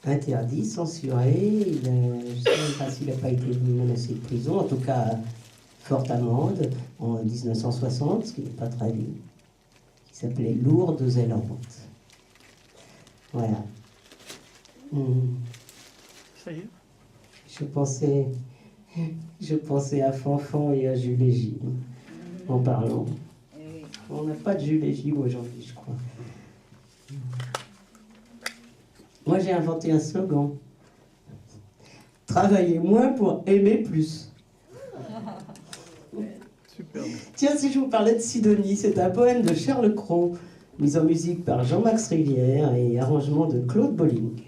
Interdit, censuré. Je ne sais même pas s'il n'a pas été menacé de prison, en tout cas, forte amende en 1960, ce qui n'est pas très vieux, qui s'appelait Lourdes et lentes. Voilà. Ça y est. Je pensais à Fanfan et à Jules et Gilles en parlant. On n'a pas de Jules et Gilles aujourd'hui, je crois. Moi, j'ai inventé un slogan. Travaillez moins pour aimer plus. Super. Tiens, si je vous parlais de Sidonie, c'est un poème de Charles Cros, mis en musique par Jean-Max Rivière et arrangement de Claude Bolling.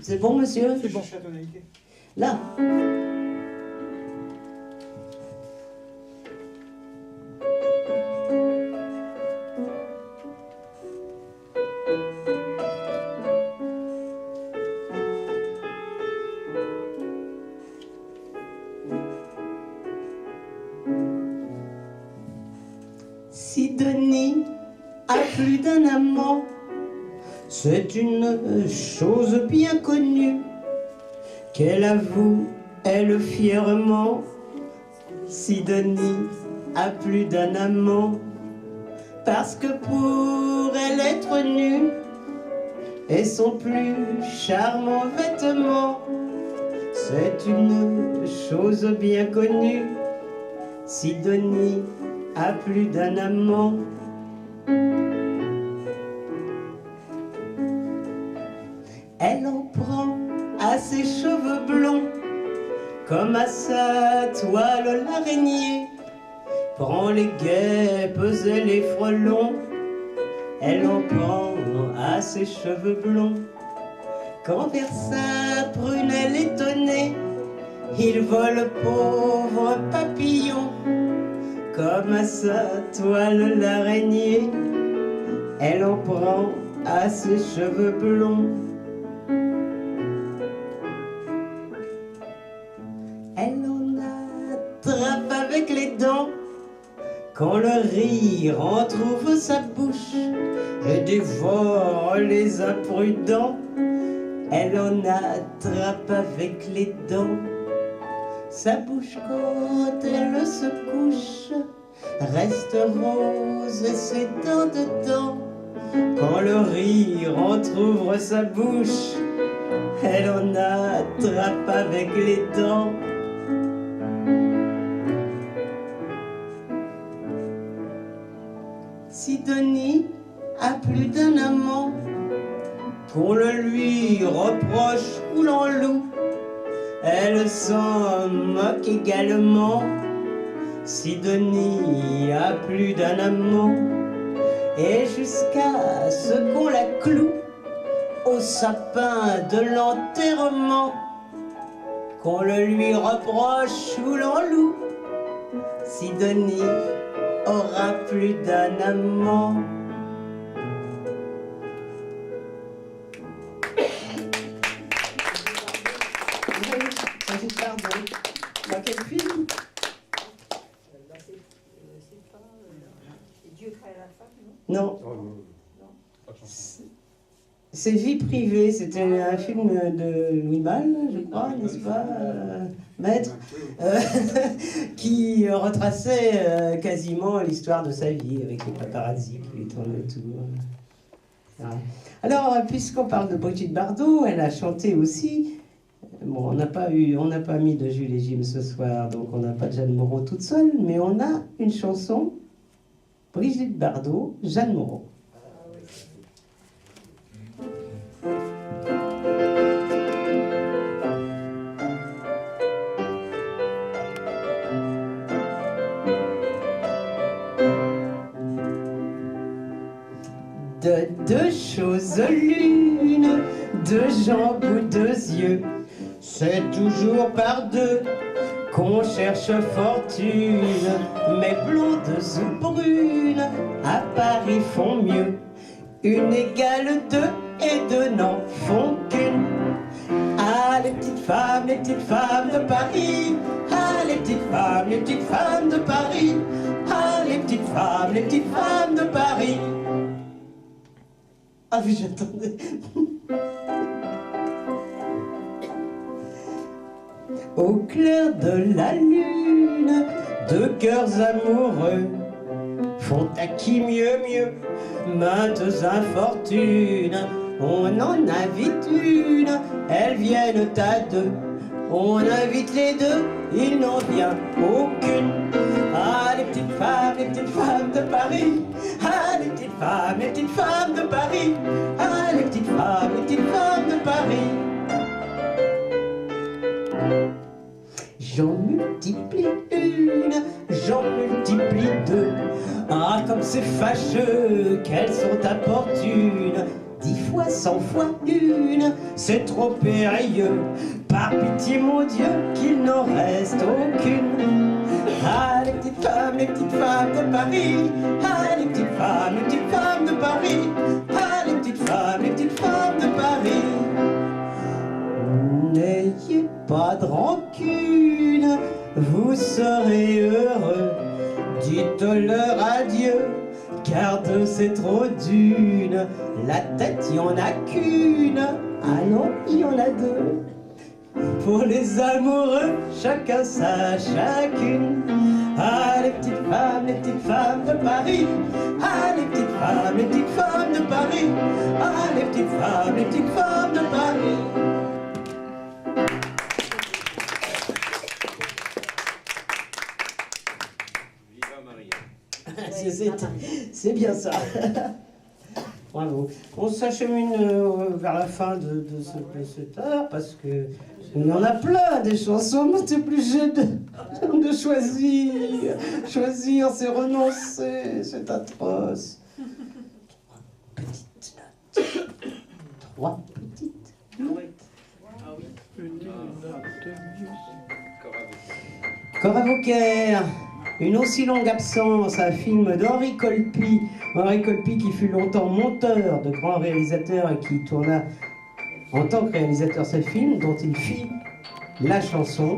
C'est bon, monsieur? C'est bon. Là. Sidonie a plus d'un amant, c'est une chose bien connue qu'elle avoue, elle fièrement. Sidonie a plus d'un amant, parce que pour elle être nue est son plus charmant vêtement. C'est une chose bien connue, Sidonie a plus d'un amant. Elle en prend à ses cheveux blonds, comme à sa toile l'araignée, prend les guêpes et les frelons. Elle en prend à ses cheveux blonds, quand vers sa prunelle étonnée, il vole pauvre papillon. Comme à sa toile l'araignée, elle en prend à ses cheveux blonds. Elle en attrape avec les dents, quand le rire entr'ouvre sa bouche et dévore les imprudents. Elle en attrape avec les dents, sa bouche quand elle se couche reste rose et ses dents dedans. Quand le rire entr'ouvre sa bouche, elle en attrape avec les dents. Sidonie a plus d'un amant, qu'on le lui reproche ou l'enloue, elle s'en moque également. Sidonie a plus d'un amant, et jusqu'à ce qu'on la cloue au sapin de l'enterrement, qu'on le lui reproche ou l'enloue, Sidonie aura plus d'un amant. Dans quel film? C'est pas Dieu crée la femme, non? Non. C'est Vie privée, c'était un film de Louis Malle, je crois, n'est-ce pas, maître, qui retraçait quasiment l'histoire de sa vie avec les paparazzi qui lui tournaient autour. Voilà. Alors, puisqu'on parle de Brigitte Bardot, elle a chanté aussi. Bon, on n'a pas mis de Jules et Gilles ce soir, donc on n'a pas de Jeanne Moreau toute seule, mais on a une chanson, Brigitte Bardot, Jeanne Moreau. De deux choses l'une, deux jambes ou deux yeux, c'est toujours par deux qu'on cherche fortune. Mais blondes ou brunes, à Paris font mieux. Une égale deux et deux n'en font qu'une. Ah, les petites femmes de Paris. Ah, les petites femmes de Paris. Ah, les petites les petites femmes de Paris. Ah oui, j'attendais. Au clair de la lune, deux cœurs amoureux font à qui mieux, maintes infortunes. On en invite une, elles viennent à deux. On invite les deux, il n'en vient aucune. Ah, les petites femmes de Paris. Ah, les petites femmes de Paris. Ah, les petites femmes de Paris. J'en multiplie une, j'en multiplie deux. Ah, comme c'est fâcheux qu'elles sont importunes. 10 fois, 100 fois une, c'est trop périlleux. Par pitié, mon Dieu, qu'il n'en reste aucune. Ah, les petites femmes de Paris. Ah, les petites femmes de Paris. Ah, les petites femmes de Paris. N'ayez pas de rancune, vous serez heureux. Dites-leur adieu, car deux c'est trop d'une. La tête, il n'y en a qu'une. Ah non, il y en a deux. Pour les amoureux, chacun sa chacune. Ah, les petites femmes de Paris. Ah, les petites femmes de Paris. Ah, les petites femmes de Paris. C'est bien ça. Bravo. On s'achemine vers la fin de cette heure parce que on en a plein des chansons, mais t'es obligé de choisir. Choisir, c'est renoncer, c'est atroce. 3 petites notes. Ah oui. Cora Vauquer. Une aussi longue absence, un film d'Henri Colpi. Henri Colpi qui fut longtemps monteur de grands réalisateurs et qui tourna en tant que réalisateur ce film dont il fit la chanson,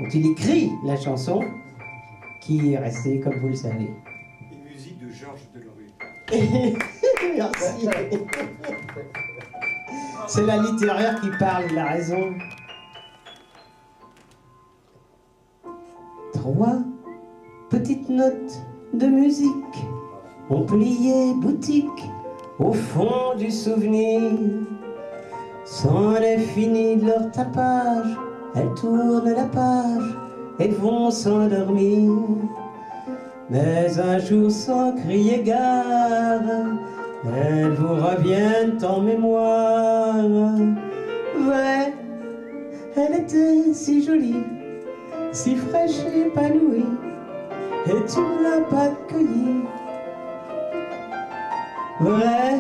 dont il écrit la chanson, qui est restée, comme vous le savez. Une musique de Georges Delerue. Merci. C'est la littéraire qui parle, il a raison. 3 petites notes de musique ont plié boutique au fond du souvenir. C'en est fini de leur tapage, elles tournent la page et vont s'endormir. Mais un jour sans crier gare, elles vous reviennent en mémoire. Vrai, elle était si jolie, si fraîche et épanouie, et tu ne l'as pas cueillie. Vrai,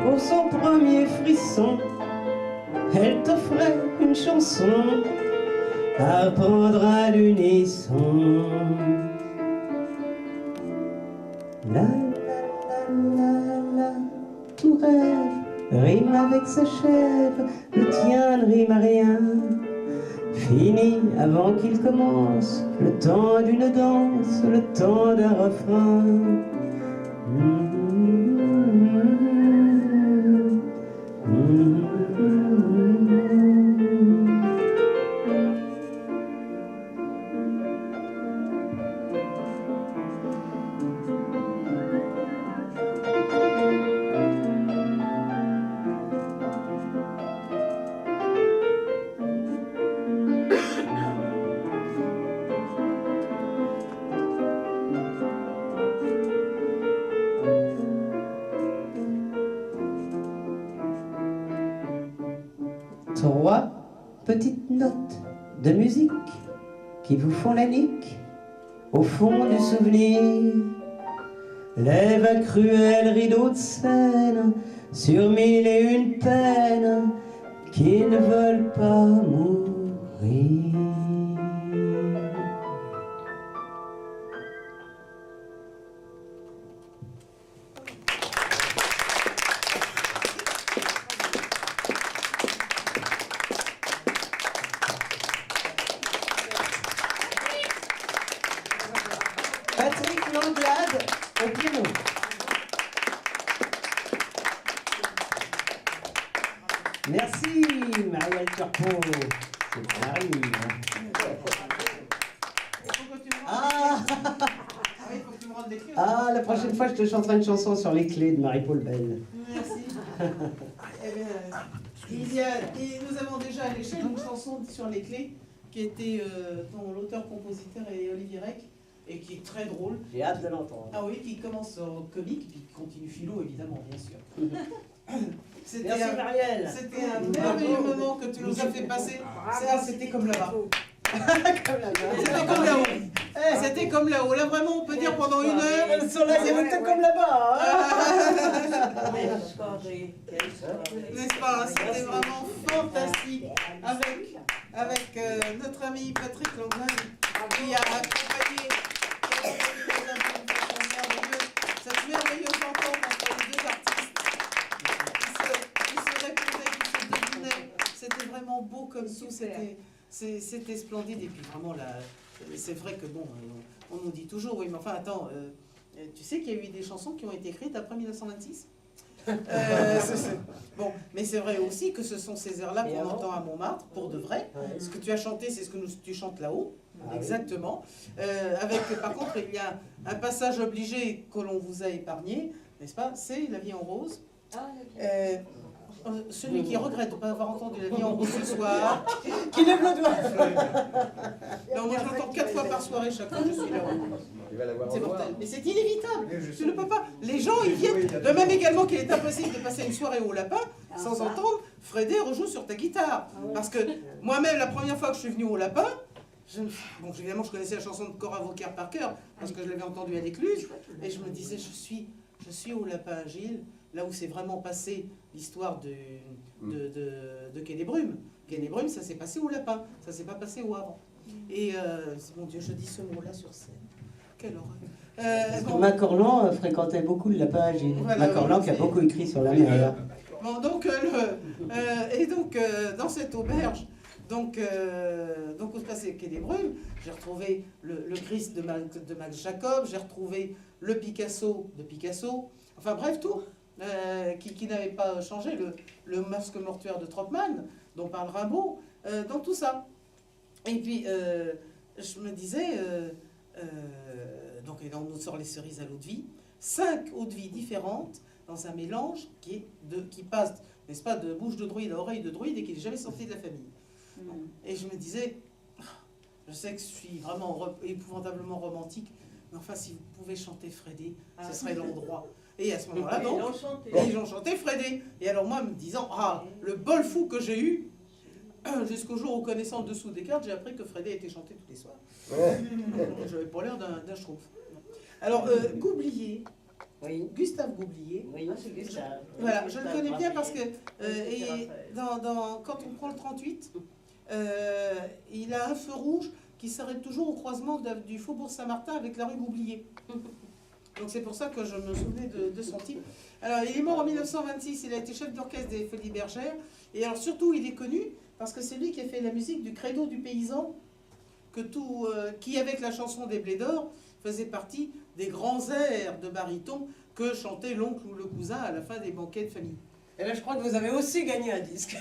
pour son premier frisson, elle t'offrait une chanson à apprendre à l'unisson. La la la la, tout rêve rime avec s'achève, le tien ne rime à rien. Fini avant qu'il commence, le temps d'une danse, le temps d'un refrain. Trois petites notes de musique qui vous font la nique au fond du souvenir. Lève un cruel rideau de scène sur 1001 peines qui ne veulent pas mourir. Patrick, non, Merci, Marielle Turpot. C'est ça arrive. Il faut que tu me rendes des clés. Ah, la prochaine fois, je te chanterai une chanson sur les clés de Marie-Paul Belle. Merci. Et nous avons déjà à l'échelle une chanson sur les clés qui était dont l'auteur-compositeur est Olivier Rec et qui est très drôle. J'ai hâte de l'entendre. Ah oui, qui commence en comique puis qui continue philo évidemment, bien sûr. Merci Marielle. C'était un merveilleux moment que tu nous as fait passer. C'était comme là-bas. C'était comme là-haut. C'était comme là-haut. Là, vraiment, on peut dire pendant une heure. Le soleil était comme là-bas. N'est-ce pas? C'était vraiment fantastique. Avec notre ami Patrick Langman qui a accompagné cette merveilleuse rencontre entre les deux artistes. Ils se répondaient, ils se devinaient. C'était vraiment beau comme tout. C'était splendide. Et puis vraiment, c'est vrai que bon, on nous dit toujours, oui, mais enfin, attends, tu sais qu'il y a eu des chansons qui ont été écrites après 1926 bon, mais c'est vrai aussi que ce sont ces airs-là qu'on entend à Montmartre, pour de vrai. Ce que tu as chanté, c'est ce que tu chantes là-haut. Exactement. Par contre, il y a un passage obligé que l'on vous a épargné, n'est-ce pas? C'est La vie en rose. Celui qui regrette de ne pas avoir entendu La vie en rose ce soir, qui lève le doigt. Non, moi je l'entends 4 fois par soirée chaque fois que je suis là. C'est mortel. Mais c'est inévitable. Tu ne peux pas. Les gens, ils viennent. De même également qu'il est impossible de passer une soirée au lapin sans entendre Frédé rejoue sur ta guitare. Parce que moi-même, la première fois que je suis venue au lapin, bon, évidemment, je connaissais la chanson de Cora Vauquer par cœur, parce que je l'avais entendue à l'Écluse, et je me disais, je suis au lapin Agile, là où s'est vraiment passé l'histoire de Quai des Brumes. Quai des Brumes, ça s'est passé au lapin, ça s'est pas passé au Havre. Et, mon Dieu, je dis ce mot-là sur scène. Quelle horreur. Macorlan fréquentait beaucoup le lapin Agile. Voilà, Macorlan qui a beaucoup écrit sur la mer. Bon, donc, dans cette auberge, donc où se passait Quai des Brumes, j'ai retrouvé le Christ de Max Jacob, j'ai retrouvé le Picasso de Picasso, enfin bref, tout, qui n'avait pas changé, le masque mortuaire de Troppmann, dont parle Rimbaud, donc tout ça. Et puis, je me disais, donc on nous sort les cerises à l'eau de vie, 5 eaux de vie différentes, dans un mélange qui passe, n'est-ce pas, de bouche de druide à oreille de druide et qui n'est jamais sorti de la famille. Et je me disais, je sais que je suis vraiment épouvantablement romantique, mais enfin, si vous pouvez chanter Frédé, ce serait l'endroit. Et à ce moment-là, donc, ils ont chanté Frédé. Et alors moi, me disant, le bol fou que j'ai eu, jusqu'au jour où, connaissant le dessous des cartes, j'ai appris que Frédé était chanté tous les soirs. Je n'avais pas l'air d'un schtroumpf. Alors, Goublier, Gustave Goublier, c'est Gustave. voilà, je le connais bien parce que quand on prend le 38, il a un feu rouge qui s'arrête toujours au croisement du Faubourg Saint-Martin avec la rue Goublier. Donc c'est pour ça que je me souvenais de son type. Alors il est mort en 1926, il a été chef d'orchestre des Folies Bergères, et alors surtout il est connu parce que c'est lui qui a fait la musique du Credo du paysan, qui avec la chanson des Blés d'Or faisait partie des grands airs de baryton que chantait l'oncle ou le cousin à la fin des banquets de famille. Et là, je crois que vous avez aussi gagné un disque.